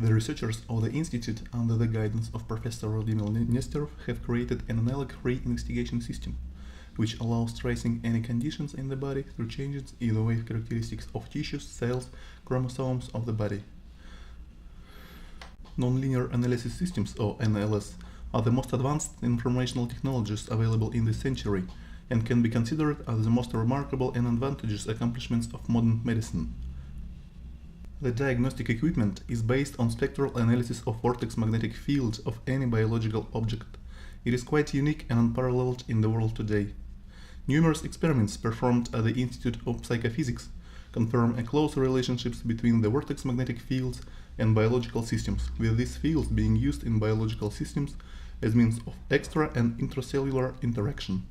The researchers of the institute, under the guidance of Professor Vladimir Nesterov, have created an analog-free investigation system, which allows tracing any conditions in the body through changes in the wave characteristics of tissues, cells, chromosomes of the body. Nonlinear analysis systems, or NLS, are the most advanced informational technologies available in this century and can be considered as the most remarkable and advantageous accomplishments of modern medicine. The diagnostic equipment is based on spectral analysis of vortex magnetic fields of any biological object. It is quite unique and unparalleled in the world today. Numerous experiments performed at the Institute of Psychophysics confirm a close relationship between the vortex magnetic fields and biological systems, with these fields being used in biological systems as means of extra and intracellular interaction.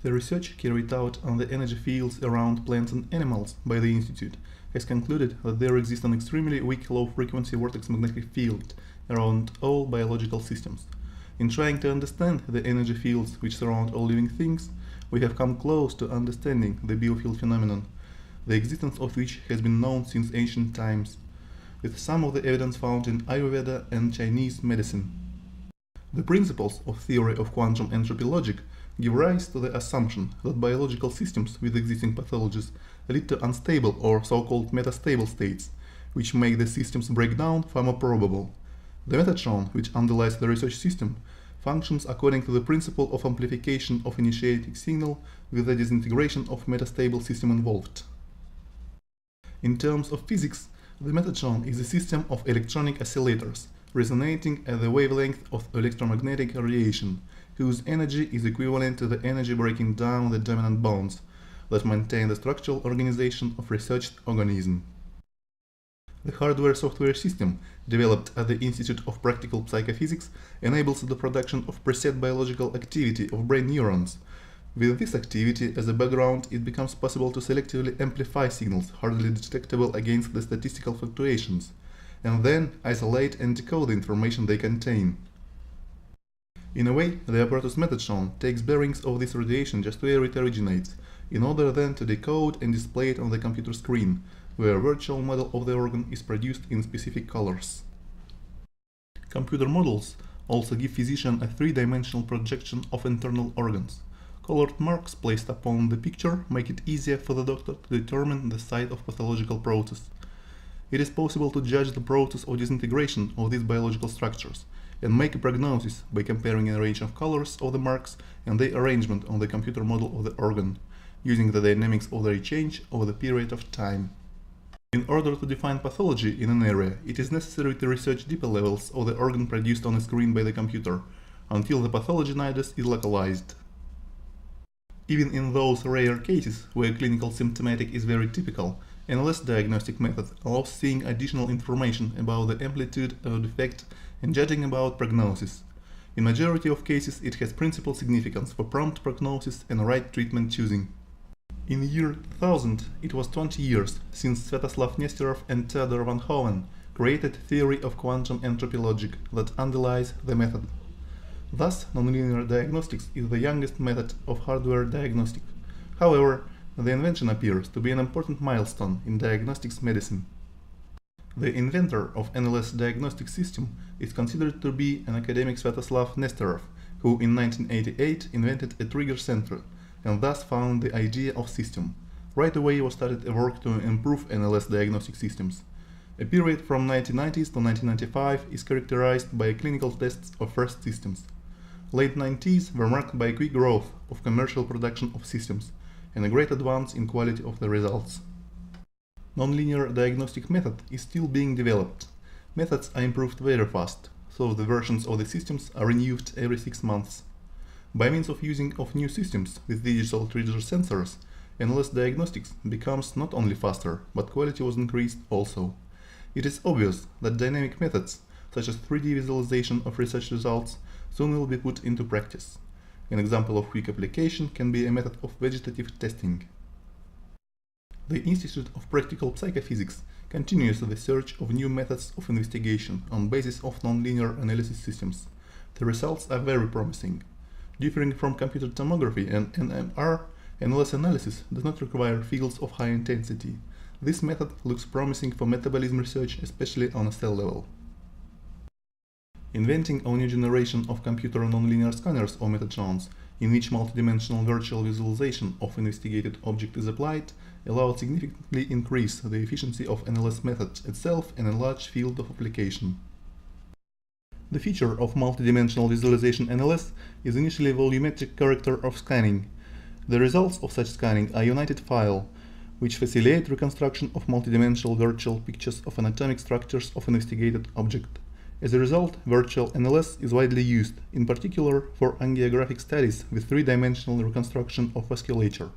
The research carried out on the energy fields around plants and animals by the Institute has concluded that there exists an extremely weak low-frequency vortex magnetic field around all biological systems. In trying to understand the energy fields which surround all living things, we have come close to understanding the biofield phenomenon, the existence of which has been known since ancient times, with some of the evidence found in Ayurveda and Chinese medicine. The principles of theory of quantum entropy logic give rise to the assumption that biological systems with existing pathologies lead to unstable or so-called metastable states, which make the systems break down far more probable. The metatron, which underlies the research system, functions according to the principle of amplification of initiating signal with the disintegration of metastable system involved. In terms of physics, the metatron is a system of electronic oscillators resonating at the wavelength of electromagnetic radiation, whose energy is equivalent to the energy breaking down the dominant bonds that maintain the structural organization of researched organism. The hardware-software system, developed at the Institute of Practical Psychophysics, enables the production of preset biological activity of brain neurons. With this activity as a background, it becomes possible to selectively amplify signals hardly detectable against the statistical fluctuations, and then isolate and decode the information they contain. In a way, the apparatus metatron takes bearings of this radiation just where it originates, in order then to decode and display it on the computer screen, where a virtual model of the organ is produced in specific colors. Computer models also give physician a three-dimensional projection of internal organs. Colored marks placed upon the picture make it easier for the doctor to determine the site of pathological process. It is possible to judge the process of disintegration of these biological structures and make a prognosis by comparing a range of colors of the marks and their arrangement on the computer model of the organ, using the dynamics of their change over the period of time. In order to define pathology in an area, it is necessary to research deeper levels of the organ produced on a screen by the computer, until the pathology nidus is localized. Even in those rare cases where clinical symptomatic is very typical, an less diagnostic method allows seeing additional information about the amplitude of defect and judging about prognosis. In majority of cases, it has principal significance for prompt prognosis and right treatment choosing. In the year 2000, it was 20 years since Sviatoslav Nesterov and Theodor van Hoven created theory of quantum entropy logic that underlies the method. Thus, nonlinear diagnostics is the youngest method of hardware diagnostic. However, the invention appears to be an important milestone in diagnostics medicine. The inventor of NLS diagnostic system is considered to be an academic Sviatoslav Nesterov, who in 1988 invented a trigger center and thus found the idea of system. Right away was started a work to improve NLS diagnostic systems. A period from 1990s to 1995 is characterized by clinical tests of first systems. Late 90s were marked by a quick growth of commercial production of systems and a great advance in quality of the results. Nonlinear diagnostic method is still being developed. Methods are improved very fast, so the versions of the systems are renewed every 6 months. By means of using of new systems with digital trigger sensors, NLS diagnostics becomes not only faster, but quality was increased also. It is obvious that dynamic methods, such as 3D visualization of research results, soon will be put into practice. An example of quick application can be a method of vegetative testing. The Institute of Practical Psychophysics continues the search of new methods of investigation on basis of nonlinear analysis systems. The results are very promising. Differing from computer tomography and NMR, NLS analysis does not require fields of high intensity. This method looks promising for metabolism research, especially on a cell level. Inventing a new generation of computer nonlinear scanners or meta-drones, in which multidimensional virtual visualization of investigated object is applied, allowed significantly increase the efficiency of NLS method itself in a large field of application. The feature of multidimensional visualization NLS is initially volumetric character of scanning. The results of such scanning are united file, which facilitate reconstruction of multidimensional virtual pictures of anatomic structures of investigated object. As a result, virtual NLS is widely used, in particular for angiographic studies with three-dimensional reconstruction of vasculature.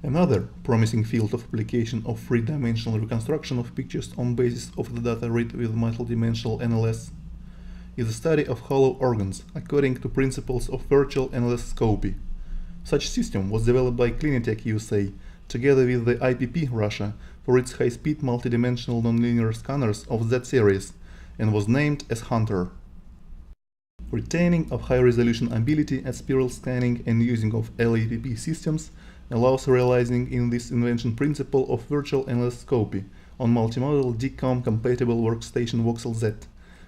Another promising field of application of three-dimensional reconstruction of pictures on basis of the data read with multidimensional NLS is the study of hollow organs according to principles of virtual NLS scopy. Such system was developed by Clinitech USA together with the IPP Russia for its high-speed multidimensional nonlinear scanners of Z series and was named as Hunter. Retaining of high-resolution ability at spiral scanning and using of LAPP systems allows realizing in this invention principle of virtual NLS scopy on multimodal DCOM-compatible workstation Voxel Z,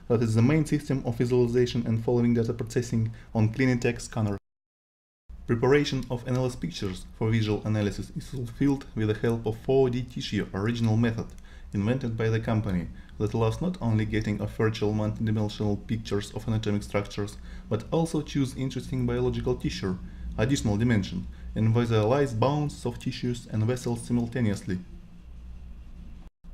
that is the main system of visualization and following data processing on Clinitech scanner. Preparation of NLS pictures for visual analysis is fulfilled with the help of 4D tissue original method invented by the company that allows not only getting of virtual multidimensional pictures of anatomic structures, but also choose interesting biological tissue, additional dimension, and visualize bounds of tissues and vessels simultaneously.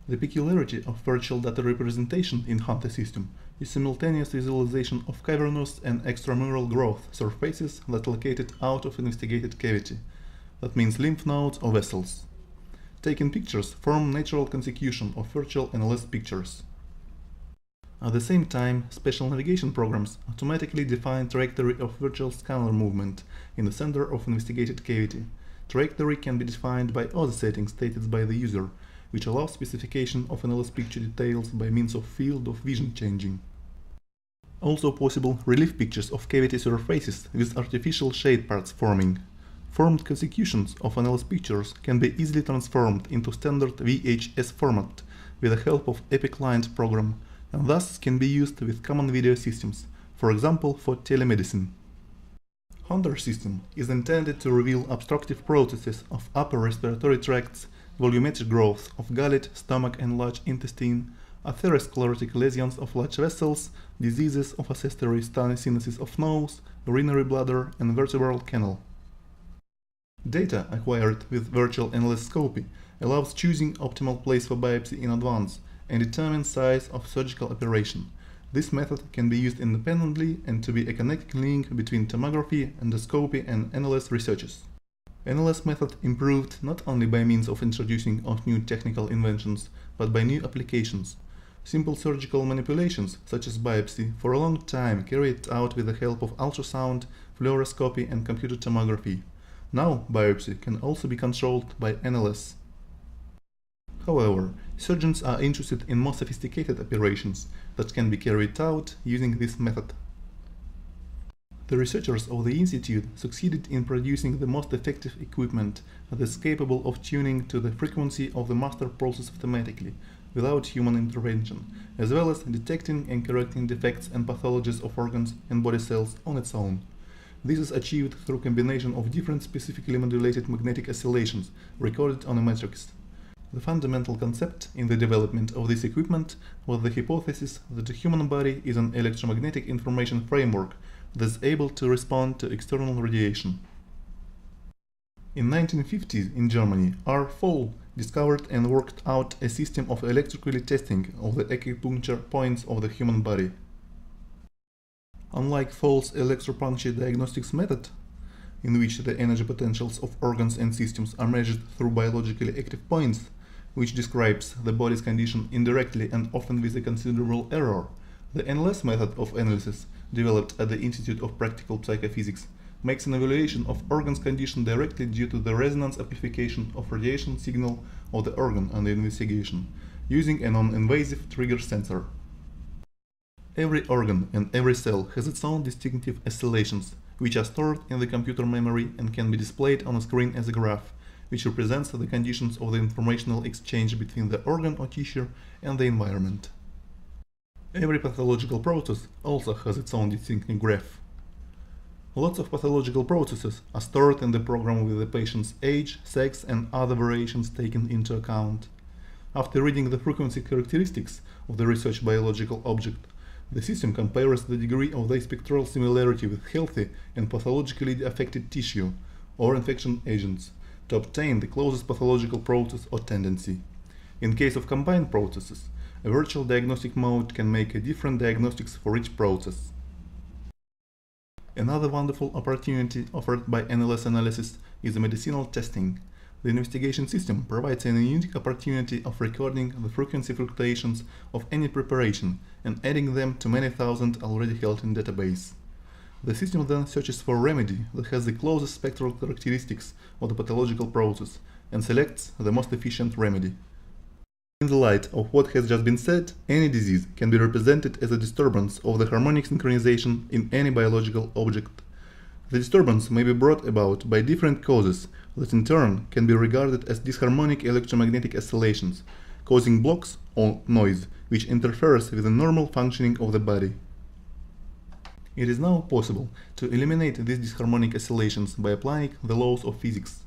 The peculiarity of virtual data representation in Hunter system is simultaneous visualization of cavernous and extramural growth surfaces that are located out of investigated cavity, that means lymph nodes or vessels. Taken pictures form natural consecution of virtual NLS pictures. At the same time, special navigation programs automatically define trajectory of virtual scanner movement in the center of investigated cavity. Trajectory can be defined by other settings stated by the user, which allows specification of NLS picture details by means of field of vision changing. Also possible relief pictures of cavity surfaces with artificial shade parts forming. Formed consecutions of NLS pictures can be easily transformed into standard VHS format with the help of EPIC client program, and thus can be used with common video systems, for example for telemedicine. Hunter system is intended to reveal obstructive processes of upper respiratory tracts, volumetric growth of gullet, stomach and large intestine, atherosclerotic lesions of large vessels, diseases of accessory stenosis of nose, urinary bladder and vertebral canal. Data acquired with virtual NLS scopy allows choosing optimal place for biopsy in advance and determine size of surgical operation. This method can be used independently and to be a connecting link between tomography, endoscopy and NLS researches. NLS method improved not only by means of introducing of new technical inventions, but by new applications. Simple surgical manipulations, such as biopsy, for a long time carried out with the help of ultrasound, fluoroscopy and computer tomography. Now biopsy can also be controlled by NLS. However, surgeons are interested in more sophisticated operations that can be carried out using this method. The researchers of the institute succeeded in producing the most effective equipment that is capable of tuning to the frequency of the master process automatically, without human intervention, as well as detecting and correcting defects and pathologies of organs and body cells on its own. This is achieved through combination of different specifically modulated magnetic oscillations recorded on a matrix. The fundamental concept in the development of this equipment was the hypothesis that the human body is an electromagnetic information framework that is able to respond to external radiation. In 1950s in Germany, R. Foll discovered and worked out a system of electrically testing of the acupuncture points of the human body. Unlike Foll's electropuncture diagnostics method, in which the energy potentials of organs and systems are measured through biologically active points, which describes the body's condition indirectly and often with a considerable error, the NLS method of analysis, developed at the Institute of Practical Psychophysics, makes an evaluation of organ's condition directly due to the resonance amplification of radiation signal of the organ under investigation, using a non-invasive trigger sensor. Every organ and every cell has its own distinctive oscillations, which are stored in the computer memory and can be displayed on a screen as a graph, which represents the conditions of the informational exchange between the organ or tissue and the environment. Every pathological process also has its own distinctive graph. Lots of pathological processes are stored in the program with the patient's age, sex, and other variations taken into account. After reading the frequency characteristics of the research biological object, the system compares the degree of their spectral similarity with healthy and pathologically affected tissue or infection agents to obtain the closest pathological process or tendency. In case of combined processes, a virtual diagnostic mode can make a different diagnostics for each process. Another wonderful opportunity offered by NLS analysis is the medicinal testing. The investigation system provides a unique opportunity of recording the frequency fluctuations of any preparation and adding them to many thousand already held in database. The system then searches for a remedy that has the closest spectral characteristics of the pathological process and selects the most efficient remedy. In the light of what has just been said, any disease can be represented as a disturbance of the harmonic synchronization in any biological object. The disturbance may be brought about by different causes that in turn can be regarded as disharmonic electromagnetic oscillations, causing blocks or noise which interferes with the normal functioning of the body. It is now possible to eliminate these disharmonic oscillations by applying the laws of physics.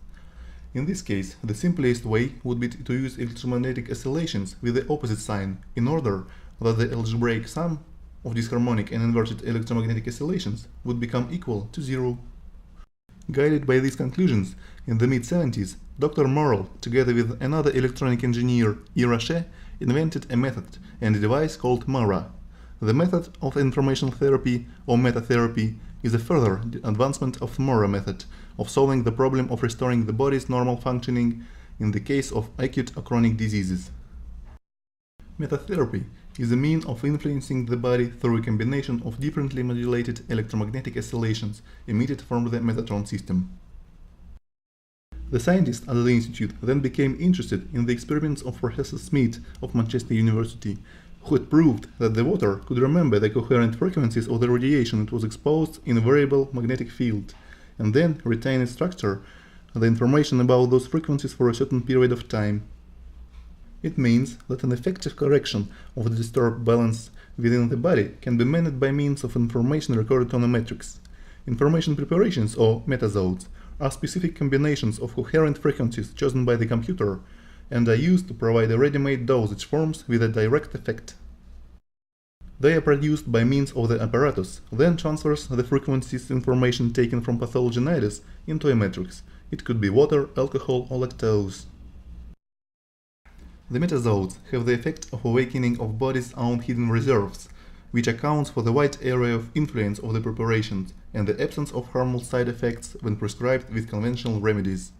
In this case, the simplest way would be to use electromagnetic oscillations with the opposite sign in order that the algebraic sum of disharmonic and inverted electromagnetic oscillations would become equal to zero. Guided by these conclusions, in the mid-70s, Dr. Morrell, together with another electronic engineer, E. Roche, invented a method and a device called MARA. The method of information therapy or metatherapy is a further advancement of the MARA method of solving the problem of restoring the body's normal functioning in the case of acute or chronic diseases. Metatherapy is a means of influencing the body through a combination of differently modulated electromagnetic oscillations emitted from the Metatron system. The scientists at the institute then became interested in the experiments of Professor Smith of Manchester University, who had proved that the water could remember the coherent frequencies of the radiation it was exposed in a variable magnetic field, and then retain its structure, the information about those frequencies for a certain period of time. It means that an effective correction of the disturbed balance within the body can be managed by means of information recorded on a matrix. Information preparations, or metazodes, are specific combinations of coherent frequencies chosen by the computer and are used to provide a ready-made dosage forms with a direct effect. They are produced by means of the apparatus, then transfers the frequencies information taken from pathologinetis into a matrix. It could be water, alcohol, or lactose. The metazodes have the effect of awakening of body's own hidden reserves, which accounts for the wide area of influence of the preparations and the absence of harmful side effects when prescribed with conventional remedies.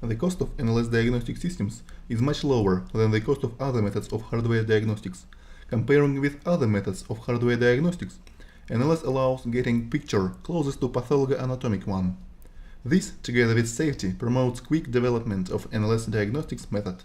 The cost of NLS diagnostic systems is much lower than the cost of other methods of hardware diagnostics. Comparing with other methods of hardware diagnostics, NLS allows getting picture closest to pathologically-anatomic one. This, together with safety, promotes quick development of NLS diagnostics method.